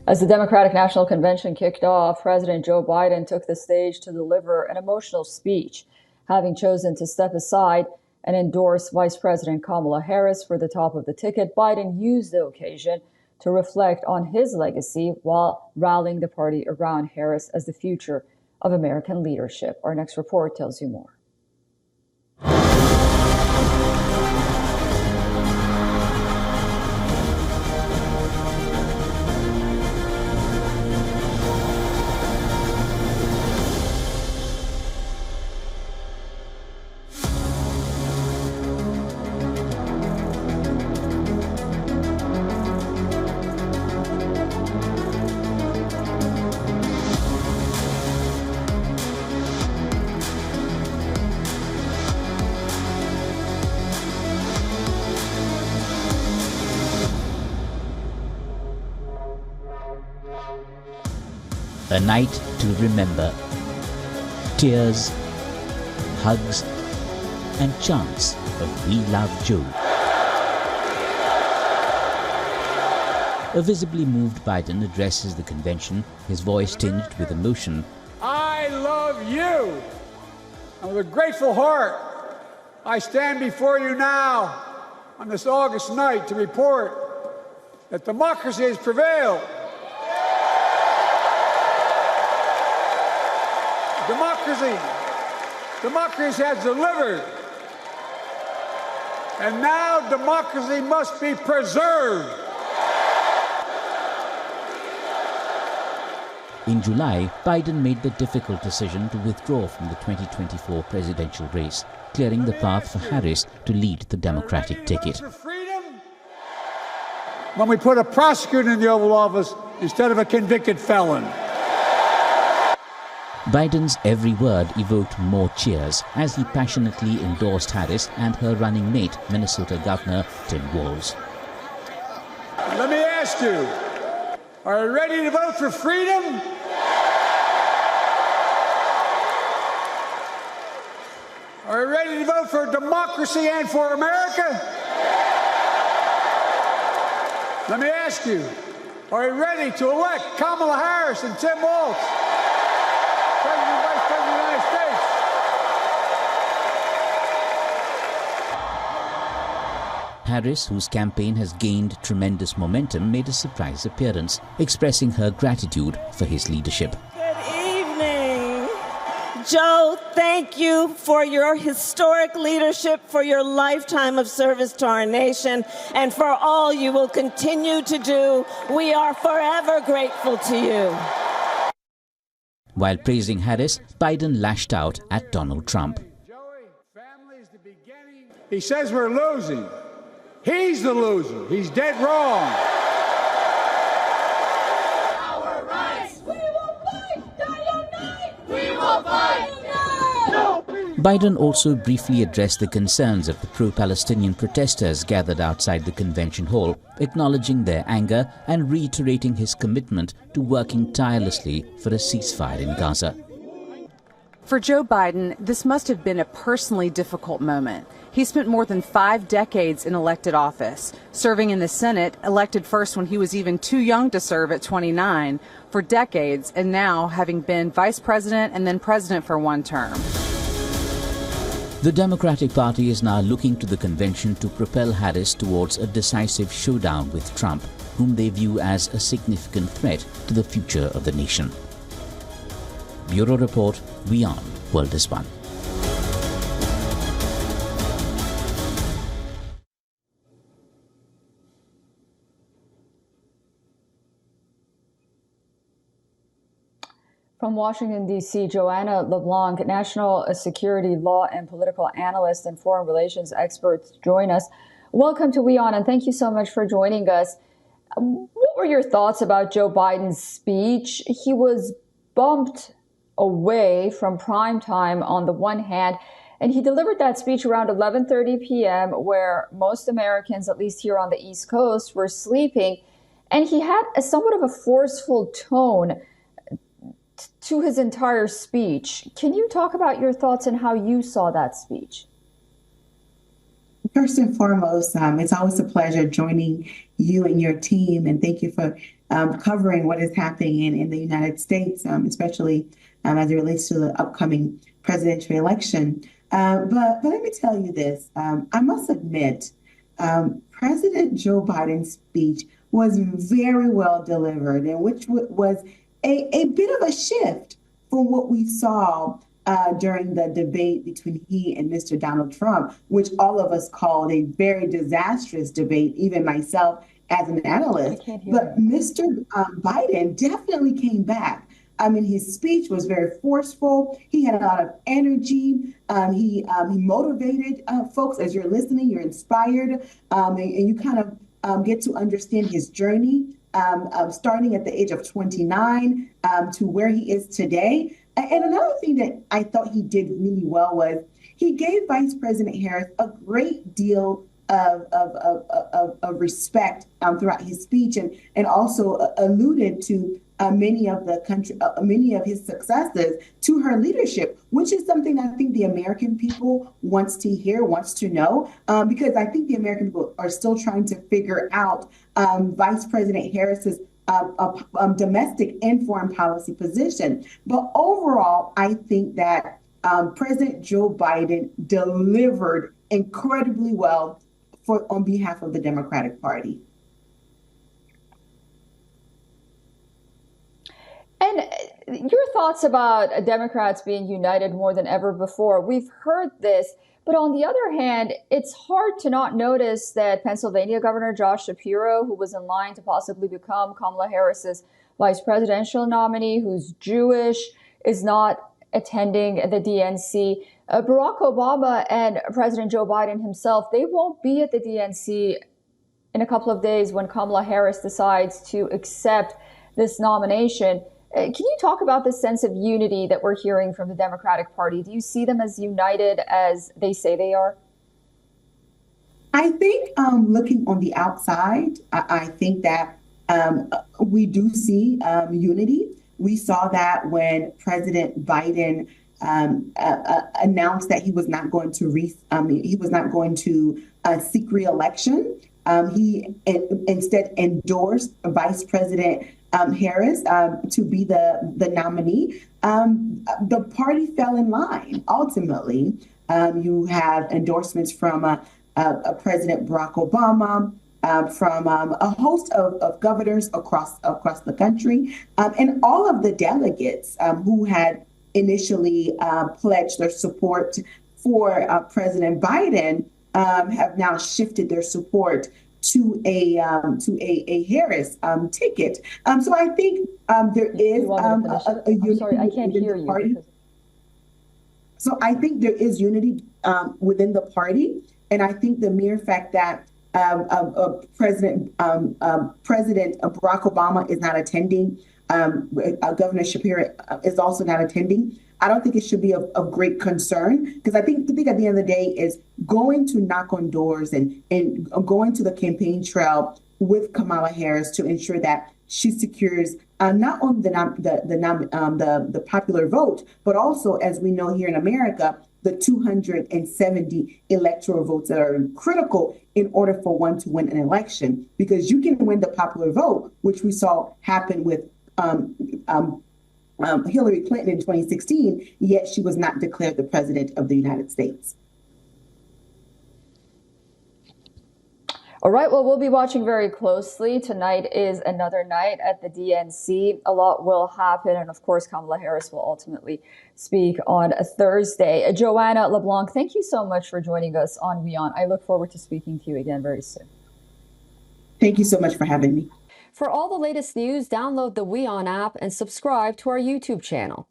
As the Democratic National Convention kicked off, President Joe Biden took the stage to deliver an emotional speech, having chosen to step aside and endorse Vice President Kamala Harris for the top of the ticket. Biden used the occasion to reflect on his legacy while rallying the party around Harris as the future of American leadership. Our next report tells you more. A night to remember. Tears, hugs, and chants of "We Love Joe." A visibly moved Biden addresses the convention, his voice tinged with emotion. I love you. And with a grateful heart, I stand before you now on this August night to report that democracy has prevailed. Democracy has delivered. And now democracy must be preserved. In July, Biden made the difficult decision to withdraw from the 2024 presidential race, clearing the path for Harris to lead the Democratic ticket. When we put a prosecutor in the Oval Office instead of a convicted felon. Biden's every word evoked more cheers as he passionately endorsed Harris and her running mate, Minnesota Governor Tim Walz. Let me ask you, are you ready to vote for freedom? Are you ready to vote for democracy and for America? Let me ask you, are you ready to elect Kamala Harris and Tim Walz? President and Vice President of the United States. Harris, whose campaign has gained tremendous momentum, made a surprise appearance, expressing her gratitude for his leadership. Good evening. Joe, thank you for your historic leadership, for your lifetime of service to our nation, and for all you will continue to do. We are forever grateful to you. While praising Harris, Biden lashed out at Donald Trump. Joey, family's the beginning. He says we're losing. He's the loser. He's dead wrong. Our rights. We will fight. Day and night. We will fight. No peace. Biden also briefly addressed the concerns of the pro-Palestinian protesters gathered outside the convention hall, acknowledging their anger and reiterating his commitment to working tirelessly for a ceasefire in Gaza. For Joe Biden, this must have been a personally difficult moment. He spent more than 5 decades in elected office, serving in the Senate, elected first when he was even too young to serve at 29, for decades, and now having been vice president and then president for 1 term. The Democratic Party is now looking to the convention to propel Harris towards a decisive showdown with Trump, whom they view as a significant threat to the future of the nation. Bureau Report, WION World is One. From Washington, D.C., Joanna LeBlanc, national security law and political analyst and foreign relations expert, join us. Welcome to WION, and thank you so much for joining us. What were your thoughts about Joe Biden's speech? He was bumped away from prime time on the one hand, and he delivered that speech around 11:30 p.m., where most Americans, at least here on the East Coast, were sleeping. And he had a somewhat of a forceful tone to his entire speech. Can you talk about your thoughts and how you saw that speech? First and foremost, it's always a pleasure joining you and your team, and thank you for covering what is happening in the United States, especially as it relates to the upcoming presidential election. But let me tell you this. I must admit, President Joe Biden's speech was very well delivered, and which was a bit of a shift from what we saw during the debate between he and Mr. Donald Trump, which all of us called a very disastrous debate, even myself as an analyst. But Mr. Biden definitely came back. I mean, his speech was very forceful. He had a lot of energy. He motivated folks. As you're listening, you're inspired, and you kind of get to understand his journey, starting at the age of 29 to where he is today. And another thing that I thought he did really well was he gave Vice President Harris a great deal of respect throughout his speech, and also alluded to many of his successes to her leadership, which is something I think the American people wants to hear, wants to know, because I think the American people are still trying to figure out Vice President Harris's domestic and foreign policy position. But overall, I think that President Joe Biden delivered incredibly well on behalf of the Democratic Party. And your thoughts about Democrats being united more than ever before. We've heard this, but on the other hand, it's hard to not notice that Pennsylvania Governor Josh Shapiro, who was in line to possibly become Kamala Harris's vice presidential nominee, who's Jewish, is not attending the DNC. Barack Obama and President Joe Biden himself, they won't be at the DNC in a couple of days when Kamala Harris decides to accept this nomination. Can you talk about the sense of unity that we're hearing from the Democratic Party? Do you see them as united as they say they are? I think looking on the outside, I think that we do see unity. We saw that when President Biden announced that he was not going to seek re-election. He instead endorsed Vice President Harris to be the nominee. The party fell in line. Ultimately, you have endorsements from President Barack Obama, from a host of governors across the country, and all of the delegates who had initially pledged their support for President Biden have now shifted their support to a Harris ticket. So I think there is a unity. Sorry, I can't hear you. Party. So I think there is unity within the party, and I think the mere fact that President Barack Obama is not attending, Governor Shapiro is also not attending, I don't think it should be of great concern, because I think at the end of the day is going to knock on doors and going to the campaign trail with Kamala Harris to ensure that she secures not only the popular vote, but also, as we know here in America, the 270 electoral votes that are critical in order for one to win an election, because you can win the popular vote, which we saw happen with Hillary Clinton in 2016, yet she was not declared the president of the United States. All right, well, we'll be watching very closely. Tonight is another night at the DNC. A lot will happen, and of course, Kamala Harris will ultimately speak on a Thursday. Joanna LeBlanc, thank you so much for joining us on WION. I look forward to speaking to you again very soon. Thank you so much for having me. For all the latest news, download the WION app and subscribe to our YouTube channel.